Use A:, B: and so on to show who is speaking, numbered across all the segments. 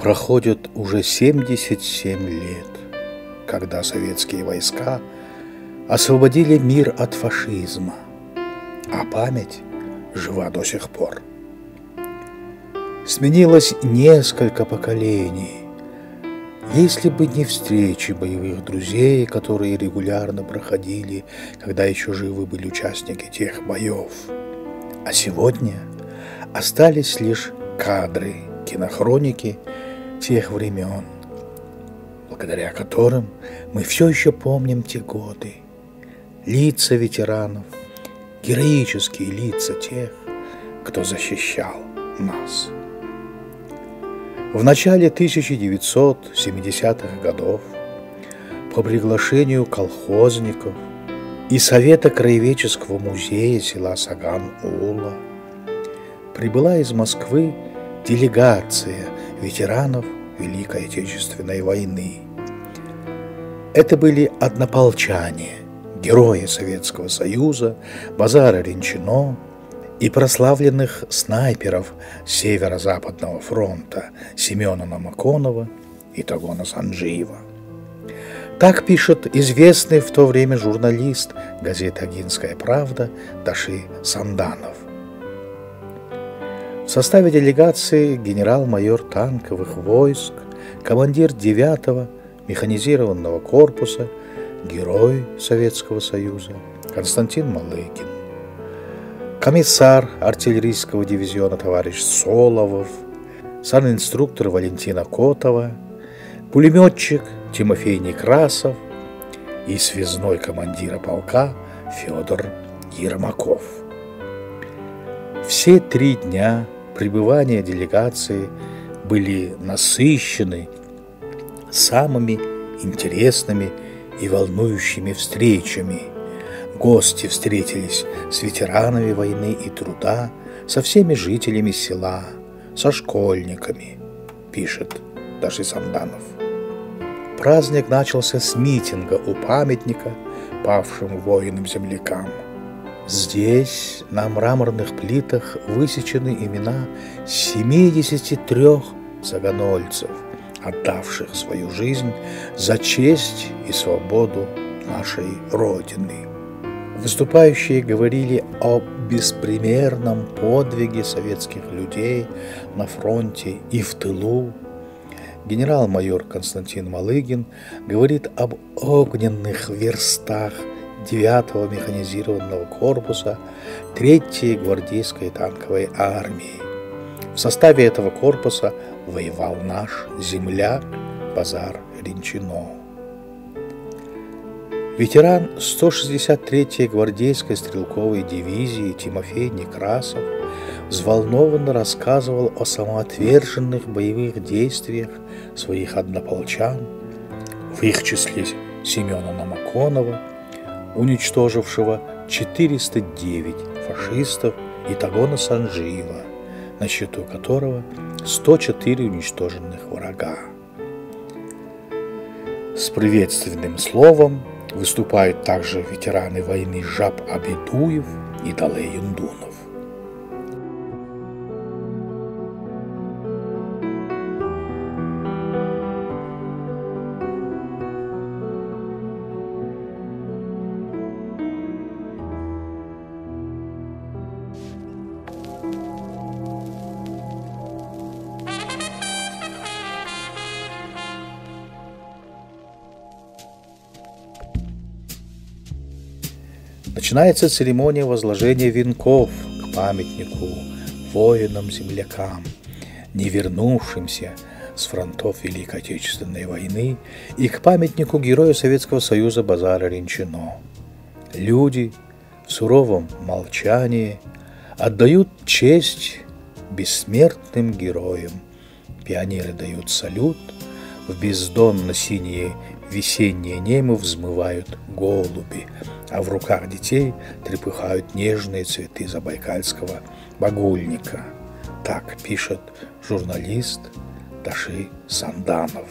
A: Проходит уже 77 лет, когда советские войска освободили мир от фашизма, а память жива до сих пор. Сменилось несколько поколений. Если бы не встречи боевых друзей, которые регулярно проходили, когда еще живы были участники тех боев, а сегодня остались лишь кадры кинохроники тех времен, благодаря которым мы все еще помним те годы, лица ветеранов, героические лица тех, кто защищал нас. В начале 1970-х годов по приглашению колхозников и Совета краеведческого музея села Саган-Ула прибыла из Москвы делегация ветеранов Великой Отечественной войны. Это были однополчане, герои Советского Союза, Базара Ринчино и прославленных снайперов Северо-Западного фронта Семена Намаконова и Тогона Санджиева. Так пишет известный в то время журналист газеты «Огинская правда» Даши Санданов. В составе делегации генерал-майор танковых войск, командир 9-го механизированного корпуса, герой Советского Союза Константин Малыгин, комиссар артиллерийского дивизиона товарищ Соловов, санинструктор Валентина Котова, пулеметчик Тимофей Некрасов и связной командира полка Федор Ермаков. Все 3 дня пребывания делегации были насыщены самыми интересными и волнующими встречами. Гости встретились с ветеранами войны и труда, со всеми жителями села, со школьниками, пишет Даша Санданов. Праздник начался с митинга у памятника павшим воинам-землякам. Здесь на мраморных плитах высечены имена 73 саганольцев, отдавших свою жизнь за честь и свободу нашей Родины. Выступающие говорили о беспримерном подвиге советских людей на фронте и в тылу. Генерал-майор Константин Малыгин говорит об огненных верстах 9-го механизированного корпуса 3-й гвардейской танковой армии. В составе этого корпуса воевал наш земляк Базар Ринчино. Ветеран 163-й гвардейской стрелковой дивизии Тимофей Некрасов взволнованно рассказывал о самоотверженных боевых действиях своих однополчан, в их числе Семена Намаконова, уничтожившего 409 фашистов, и Тогона Санджиева, на счету которого 104 уничтоженных врага. С приветственным словом выступают также ветераны войны Жаб Абедуев и Далей Юндунов. Начинается церемония возложения венков к памятнику воинам-землякам, не вернувшимся с фронтов Великой Отечественной войны, и к памятнику герою Советского Союза Базара Ринчино. Люди в суровом молчании отдают честь бессмертным героям. Пионеры дают салют, в бездонно-синие весеннее небо взмывают голуби, а в руках детей трепыхают нежные цветы забайкальского багульника. Так пишет журналист Даши Санданов.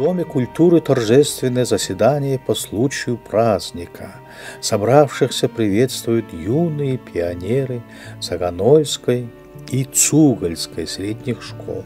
A: Доме культуры торжественное заседание по случаю праздника. Собравшихся приветствуют юные пионеры Цаганольской и Цугальской средних школ.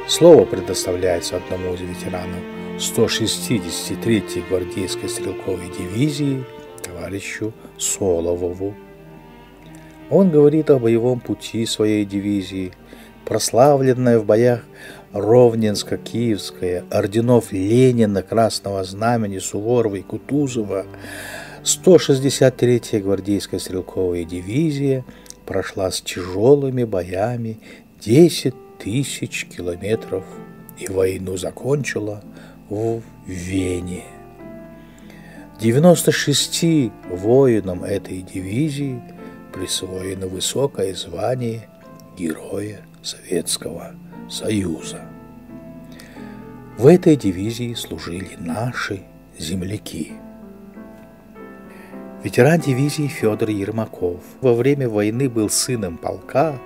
A: Слово предоставляется одному из ветеранов 163-й гвардейской стрелковой дивизии, товарищу Соловову. Он говорит о боевом пути своей дивизии, прославленная в боях Ровненско-Киевская, орденов Ленина, Красного Знамени, Суворова и Кутузова, 163-я гвардейская стрелковая дивизия прошла с тяжелыми боями 10 тысяч километров и войну закончила в Вене. 96 воинам этой дивизии присвоено высокое звание Героя Советского Союза. В этой дивизии служили наши земляки. Ветеран дивизии Федор Ермаков во время войны был сыном полка,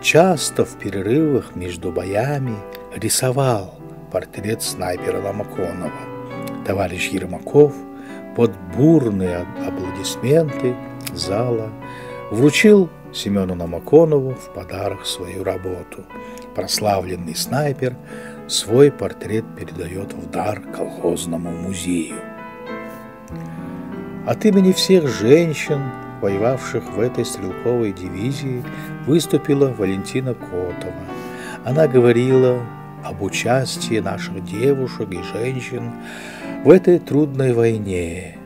A: часто в перерывах между боями рисовал портрет снайпера Ломаконова. Товарищ Ермаков под бурные аплодисменты зала вручил Семену Ломаконову в подарок свою работу. Прославленный снайпер свой портрет передает в дар колхозному музею. От имени всех женщин, воевавших в этой стрелковой дивизии, выступила Валентина Котова. Она говорила об участии наших девушек и женщин в этой трудной войне.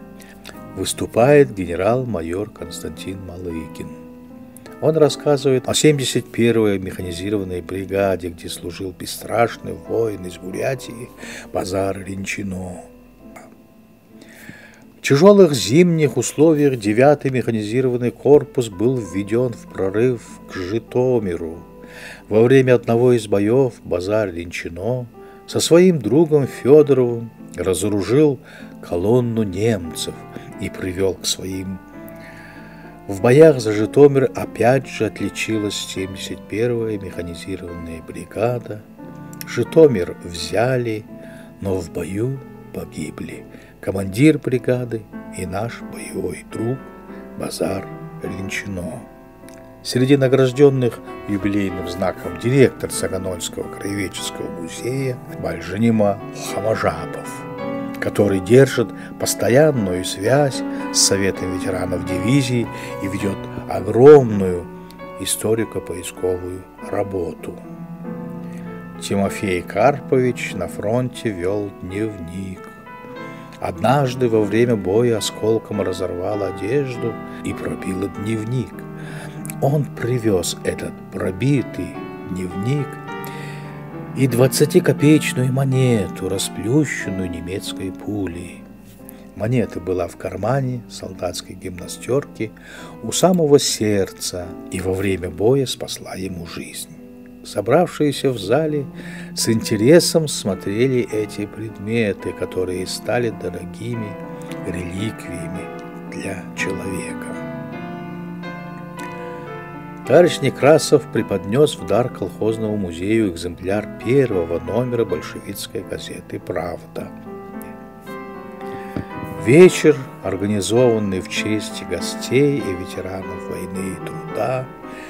A: Выступает генерал-майор Константин Малыгин. Он рассказывает о 71-й механизированной бригаде, где служил бесстрашный воин из Бурятии Базар Ринчино. В тяжелых зимних условиях 9-й механизированный корпус был введен в прорыв к Житомиру. Во время одного из боев Базар Ринчино со своим другом Федоровым разоружил колонну немцев и привел к своим. В боях за Житомир опять же отличилась 71-я механизированная бригада. Житомир взяли, но в бою погибли командир бригады и наш боевой друг Базар Ринчино. Среди награжденных юбилейным знаком директор Цаганольского краеведческого музея Бальжанима Хамажапов, который держит постоянную связь с Советом ветеранов дивизии и ведет огромную историко-поисковую работу. Тимофей Карпович на фронте вел дневник. Однажды во время боя осколком разорвал одежду и пробил дневник. Он привез этот пробитый дневник и 20-копеечную монету, расплющенную немецкой пулей. Монета была в кармане солдатской гимнастерки у самого сердца и во время боя спасла ему жизнь. Собравшиеся в зале с интересом смотрели эти предметы, которые стали дорогими реликвиями для человека. Товарищ Некрасов преподнес в дар колхозному музею экземпляр первого номера большевистской газеты «Правда». Вечер, организованный в честь гостей и ветеранов войны и труда,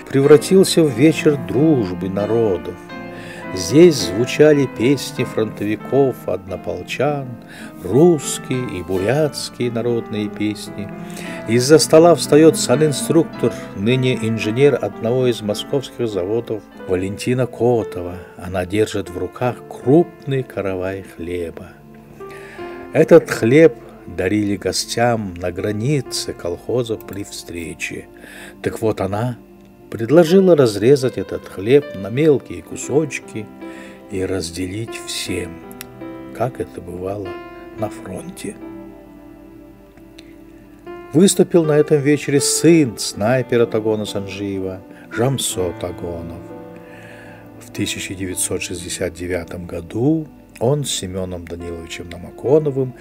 A: превратился в вечер дружбы народов. Здесь звучали песни фронтовиков, однополчан, русские и бурятские народные песни. Из-за стола встает санинструктор, ныне инженер одного из московских заводов, Валентина Котова. Она держит в руках крупный каравай хлеба. Этот хлеб дарили гостям на границе колхоза при встрече. Так вот она предложила разрезать этот хлеб на мелкие кусочки и разделить всем, как это бывало на фронте. Выступил на этом вечере сын снайпера Тогона Санджиева Жамсо Тогонов. В 1969 году он с Семеном Даниловичем Намаконовым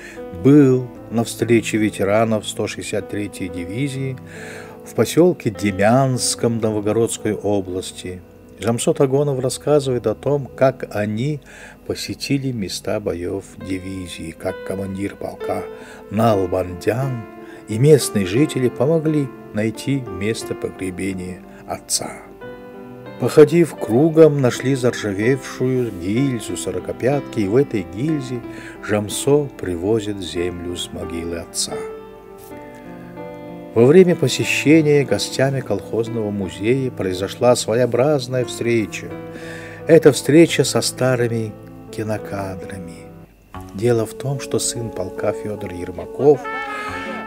A: был на встрече ветеранов 163-й дивизии в поселке Демянском Новгородской области. Жамсо Тогонов рассказывает о том, как они посетили места боев дивизии, как командир полка Налбандян и местные жители помогли найти место погребения отца. Походив кругом, нашли заржавевшую гильзу сорокопятки, и в этой гильзе Жамсо привозит землю с могилы отца. Во время посещения гостями колхозного музея произошла своеобразная встреча. Это встреча со старыми кинокадрами. Дело в том, что сын полка Федор Ермаков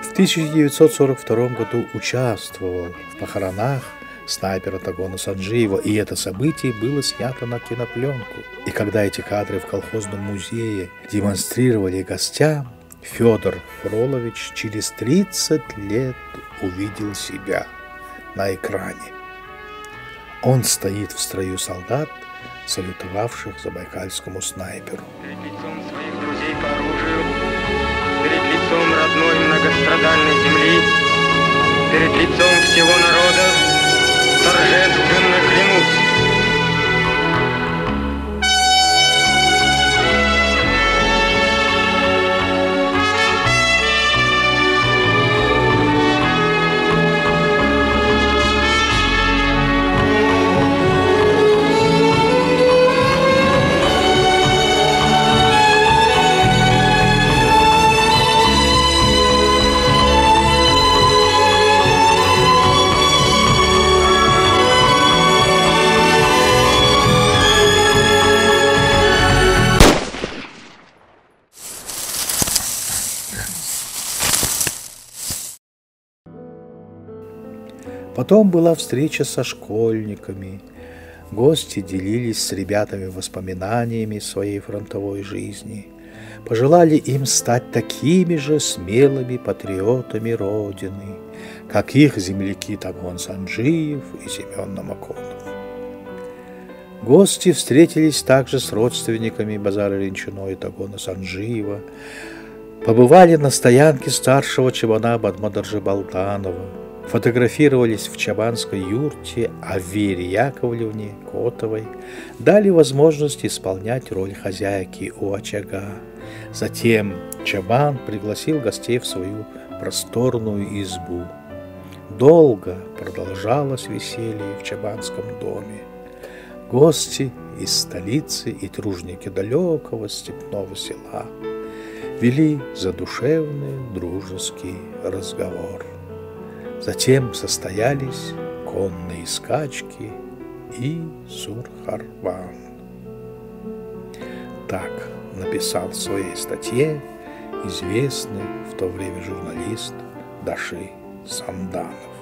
A: в 1942 году участвовал в похоронах снайпера Тогона Санджиева, и это событие было снято на кинопленку. И когда эти кадры в колхозном музее демонстрировали гостям, Федор Фролович через 30 лет увидел себя на экране. Он стоит в строю солдат, салютовавших забайкальскому снайперу.
B: Перед лицом своих друзей по оружию, перед лицом родной многострадальной земли, перед лицом всего народа торжественно клянусь.
A: Потом была встреча со школьниками. Гости делились с ребятами воспоминаниями своей фронтовой жизни. Пожелали им стать такими же смелыми патриотами Родины, как их земляки Тогон Санджиев и Семен Намаконов. Гости встретились также с родственниками Базара Ринчино и Тогона Санджиева, побывали на стоянке старшего чабана Бадмадаржи Балтанова, фотографировались в чабанской юрте Вере Яковлевне Котовой, дали возможность исполнять роль хозяйки у очага. Затем чабан пригласил гостей в свою просторную избу. Долго продолжалось веселье в чабанском доме. Гости из столицы и тружники далекого степного села вели задушевный дружеский разговор. Затем состоялись конные скачки и Сурхарбан. Так написал в своей статье известный в то время журналист Даши Санданов.